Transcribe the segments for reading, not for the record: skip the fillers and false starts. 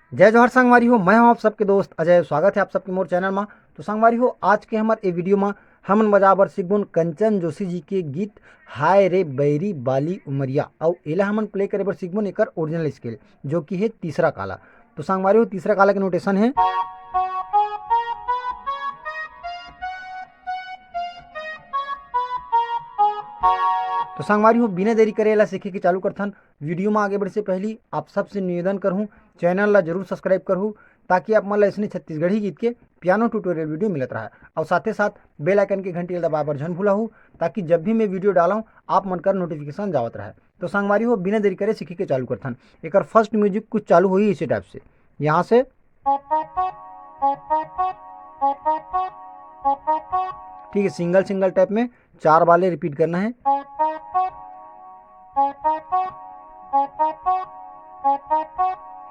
जय जोहर संगवारी हो, मैं हूं आप सबके दोस्त अजय। स्वागत है आप सबके मोर चैनल में। तो संगवारी हो, आज के हमारे वीडियो में हमन बजाबर सीखबोन कंचन जोशी जी के गीत हाय रे बैरी बाली उमरिया। और एला हमन प्ले करे बर सीखबोन एकर ओरिजिनल स्केल जो कि है तीसरा काला। तो संगवारी हो, तीसरा काला के नोटेशन है। तो संगवारी हो, बिना देरी करे ला सीखे के चालू करथन। वीडियो में आगे बढ़े से पहले आप सबसे निवेदन करहूँ, चैनल ला जरूर सब्सक्राइब करहूँ ताकि आप मन ला इसने छत्तीसगढ़ी गीत के पियानो ट्यूटोरियल वीडियो मिलत रहा। और साथे साथ बेल आइकन के घंटी दबाए बर झन भूलाहू ताकि जब भी मैं वीडियो डालाऊँ आप मन कर नोटिफिकेशन जावत रहे। तो संगवारी हो, बिना देरी करे सीखे के चालू करथन। एकर फर्स्ट म्यूजिक कुछ चालू हुई इसी टाइप से, यहाँ से ठीक है, सिंगल सिंगल टाइप में 4 बाले रिपीट करना है।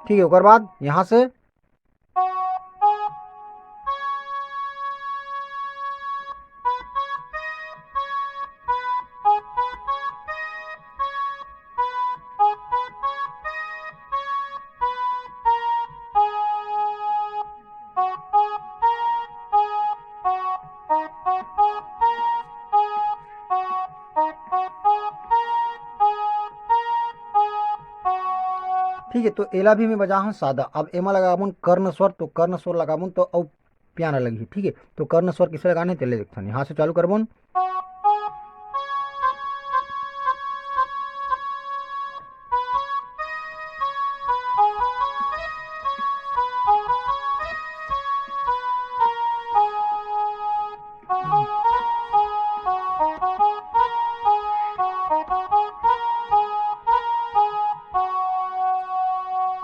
ठीक है, उसके बाद यहाँ से ठीक है। तो एला भी मैं बजा हूँ सादा। अब एमा लगाबून कर्ण स्वर, तो कर्ण स्वर लगाबून तो अब प्याना लगी। ठीक है, तो कर्ण स्वर किसे लगाने चले देखते हैं। यहाँ से चालू करबून।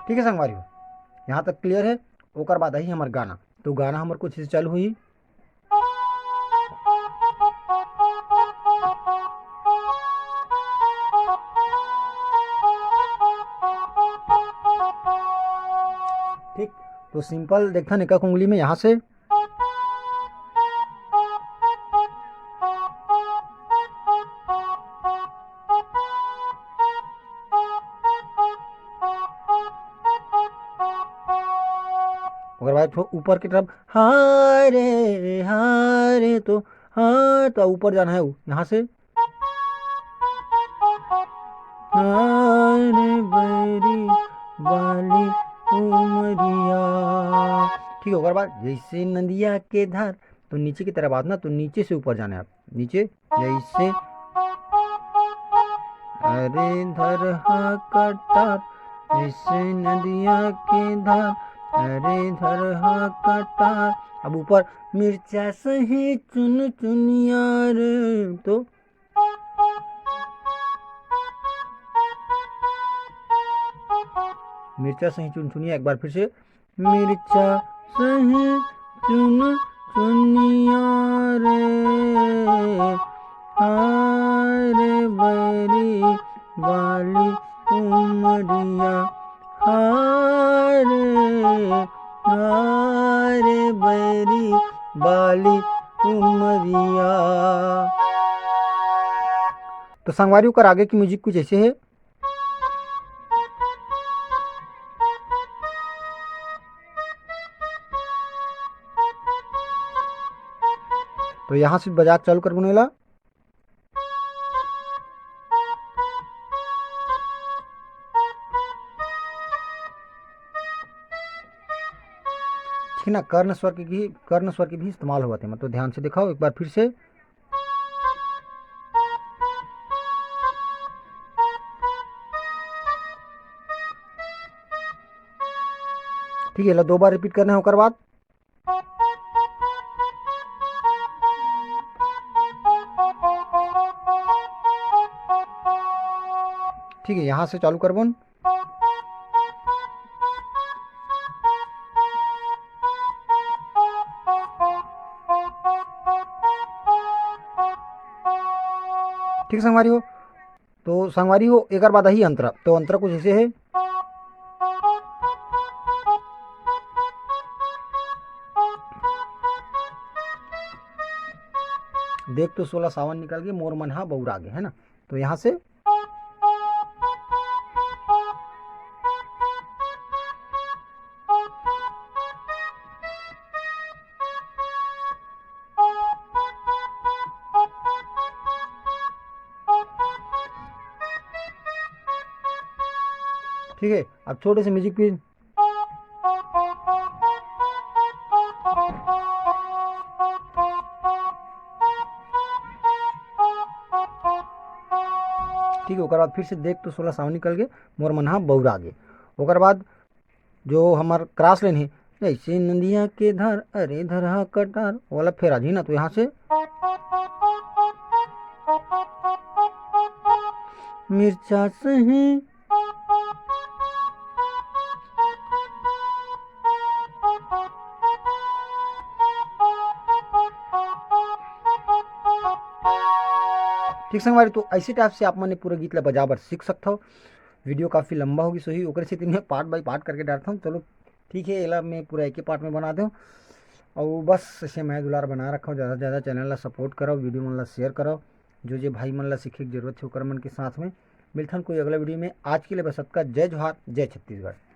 ठीक है संगवारी हो, यहाँ तक क्लियर है। ओकर बाद आई हमार गाना। तो गाना हमार कुछ ऐसे चालू हुई। ठीक, तो सिंपल देखा एक उंगली में यहाँ से ओकर बाद ऊपर की तरफ हारे तो हाँ, तो ऊपर जाना है यहाँ से हारे बैरी बाली उमरिया। ठीक है, ओकर बाद जैसे नदिया के धार, तो नीचे की तरफ आना, तो नीचे से ऊपर जाना है। आप नीचे जैसे अरे धर हा कटार, जैसे नदिया के धार अरे धर हा कटार। अब ऊपर मिर्चा सही चुन चुनिया रे, तो मिर्चा सही चुन चुनिया। एक बार फिर से मिर्चा सही चुन चुनिया रे हारे बैरी बाली उमरिया हारे बैरी बाली उमरिया। तो संगवारी कर आगे की म्यूजिक कुछ ऐसे है। तो यहाँ से बजाक चालू कर बुनेला। ठीक ना, कर्ण स्वर के भी इस्तेमाल हुआ थे। मतलब ध्यान से दिखाओ एक बार फिर से। ठीक है, 2 बार रिपीट करना है ओकर बाद। ठीक है, यहाँ से चालू करबन। ठीक संगवारी हो, तो संगवारी हो एक बाद ही अंतरा, तो अंतरा कुछ ऐसे है। देख तो 16 सावन निकल गए, मोर मनहा बौरा आगे, है ना। तो यहाँ से ठीक है। अब छोटे से म्यूजिक पे ठीक है, ओकर बाद फिर से देख तो 16 सावन निकल गए, मोर मनहा बौरा आगे। ओकर बाद जो हमार क्रॉस लाइन है, जैसे नदिया के धर अरे धरहा कटार वाला फेरा जी ना, तो यहाँ से मिर्चा सही ठीक संगवारी। तो ऐसे टाइप से आप मैंने पूरा गीत ला बजा बर सीख सकता हो। वीडियो काफ़ी लंबा होगी, सही ओकर से मैं पार्ट बाय पार्ट करके डालता हूँ। चलो ठीक है, एला मैं पूरा एक ही पार्ट में बना दूँ। और बस ऐसे मैं दुलार बना रखा हूँ। ज़्यादा से ज़्यादा चैनल ला सपोर्ट करो, वीडियो मन ला शेयर करो। जो भाई मन ला सीखे की जरूरत है ओकर मन के साथ में मिलथन कोई अगला वीडियो में। आज के लिए बस सबका जय जोहार, जय छत्तीसगढ़।